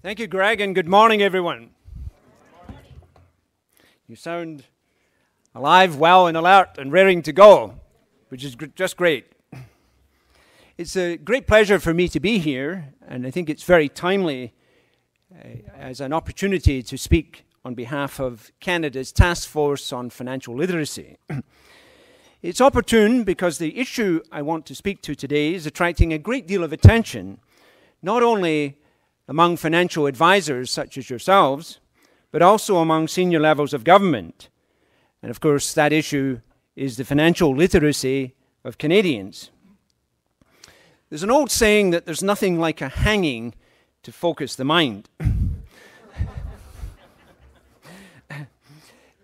Thank you, Greg, and good morning, everyone. You sound alive, well, and alert, and raring to go, which is just great. It's a great pleasure for me to be here, and I think it's very timely as an opportunity to speak on behalf of Canada's Task Force on Financial Literacy. It's opportune because the issue I want to speak to today is attracting a great deal of attention, not only among financial advisors such as yourselves, but also among senior levels of government. And of course, that issue is the financial literacy of Canadians. There's an old saying that there's nothing like a hanging to focus the mind.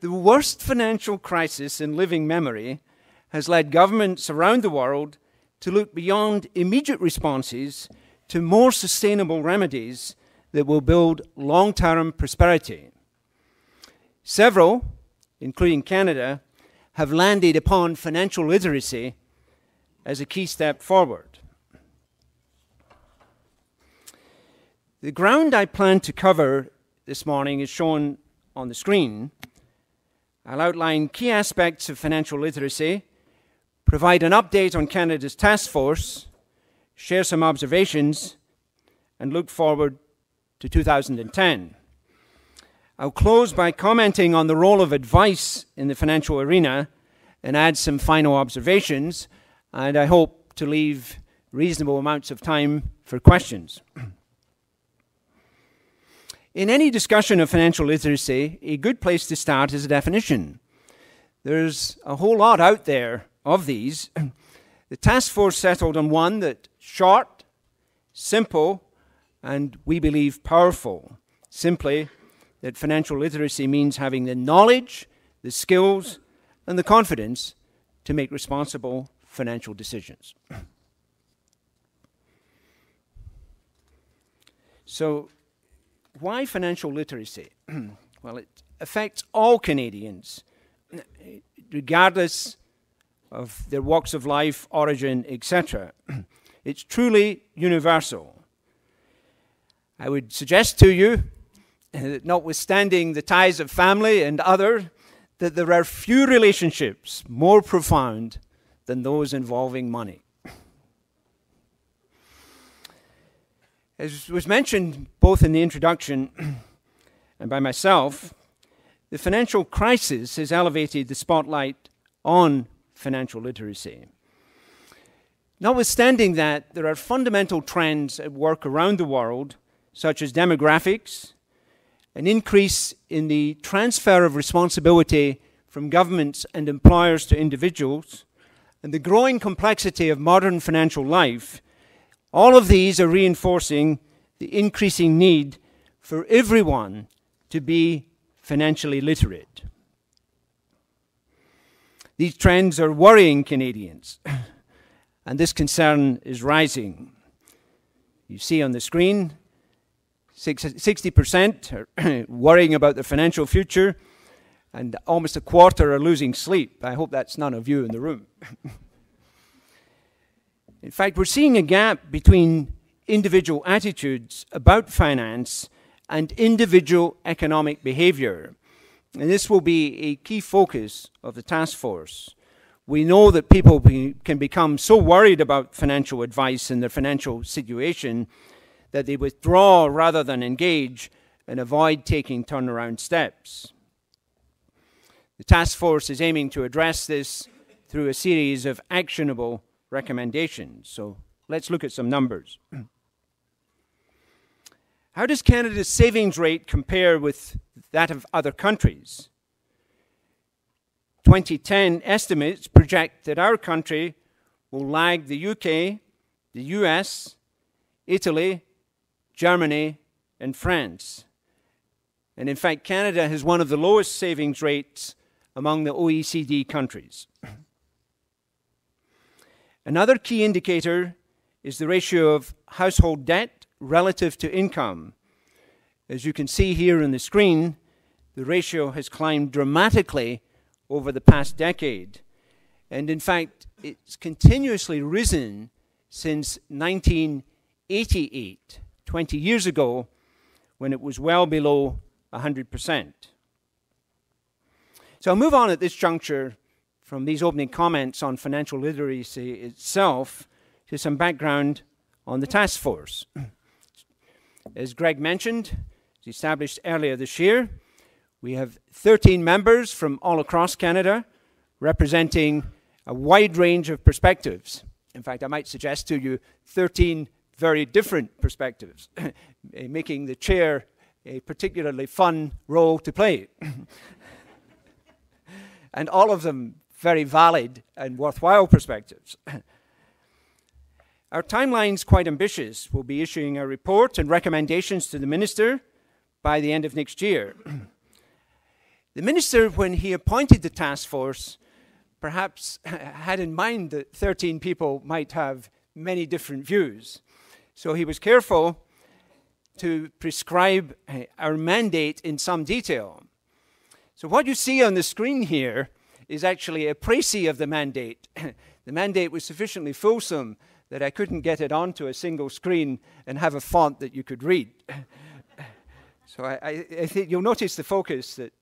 The worst financial crisis in living memory has led governments around the world to look beyond immediate responses to more sustainable remedies that will build long-term prosperity. Several, including Canada, have landed upon financial literacy as a key step forward. The ground I plan to cover this morning is shown on the screen. I'll outline key aspects of financial literacy, provide an update on Canada's task force, share some observations, and look forward to 2010. I'll close by commenting on the role of advice in the financial arena and add some final observations, and I hope to leave reasonable amounts of time for questions. In any discussion of financial literacy, a good place to start is a definition. There's a whole lot out there of these. The task force settled on one that's short, simple, and we believe powerful. Simply, that financial literacy means having the knowledge, the skills, and the confidence to make responsible financial decisions. So, why financial literacy? Well, it affects all Canadians, regardless of their walks of life, origin, etc. It's truly universal. I would suggest to you that notwithstanding the ties of family and other, that there are few relationships more profound than those involving money. As was mentioned both in the introduction and by myself, the financial crisis has elevated the spotlight on financial literacy. Notwithstanding that, there are fundamental trends at work around the world, such as demographics, an increase in the transfer of responsibility from governments and employers to individuals, and the growing complexity of modern financial life. All of these are reinforcing the increasing need for everyone to be financially literate. These trends are worrying Canadians, and this concern is rising. You see on the screen, 60% are worrying about their financial future, and almost a quarter are losing sleep. I hope that's none of you in the room. In fact, we're seeing a gap between individual attitudes about finance and individual economic behavior. And this will be a key focus of the task force. We know that people can become so worried about financial advice and their financial situation that they withdraw rather than engage and avoid taking turnaround steps. The task force is aiming to address this through a series of actionable recommendations. So let's look at some numbers. How does Canada's savings rate compare with that of other countries? 2010 estimates project that our country will lag the UK, the US, Italy, Germany, and France. And in fact, Canada has one of the lowest savings rates among the OECD countries. Another key indicator is the ratio of household debt relative to income. As you can see here on the screen, the ratio has climbed dramatically over the past decade. And in fact, it's continuously risen since 1988, 20 years ago, when it was well below 100%. So I'll move on at this juncture from these opening comments on financial literacy itself to some background on the task force. As Greg mentioned, it was established earlier this year. We have 13 members from all across Canada representing a wide range of perspectives. In fact, I might suggest to you 13 very different perspectives, making the chair a particularly fun role to play. And all of them very valid and worthwhile perspectives. Our timeline's quite ambitious. We'll be issuing a report and recommendations to the Minister by the end of next year. The Minister, when he appointed the task force, perhaps had in mind that 13 people might have many different views. So he was careful to prescribe our mandate in some detail. So what you see on the screen here is actually a précis of the mandate. The mandate was sufficiently fulsome that I couldn't get it onto a single screen and have a font that you could read. So I think you'll notice the focus that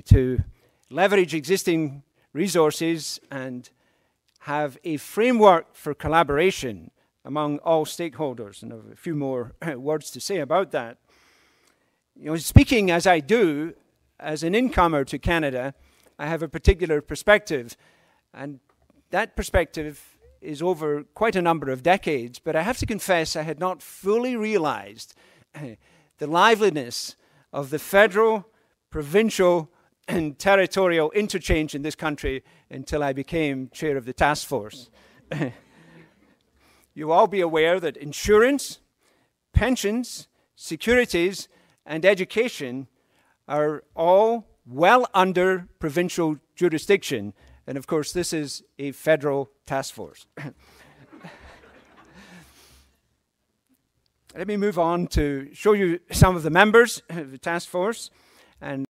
to leverage existing resources and have a framework for collaboration among all stakeholders. And I have a few more words to say about that. You know, speaking as I do, as an incomer to Canada, I have a particular perspective. And that perspective is over quite a number of decades. But I have to confess I had not fully realized the liveliness of the federal, provincial, and territorial interchange in this country until I became chair of the task force. You'll all be aware that insurance, pensions, securities, and education are all well under provincial jurisdiction. And of course, this is a federal task force. Let me move on to show you some of the members of the task force. And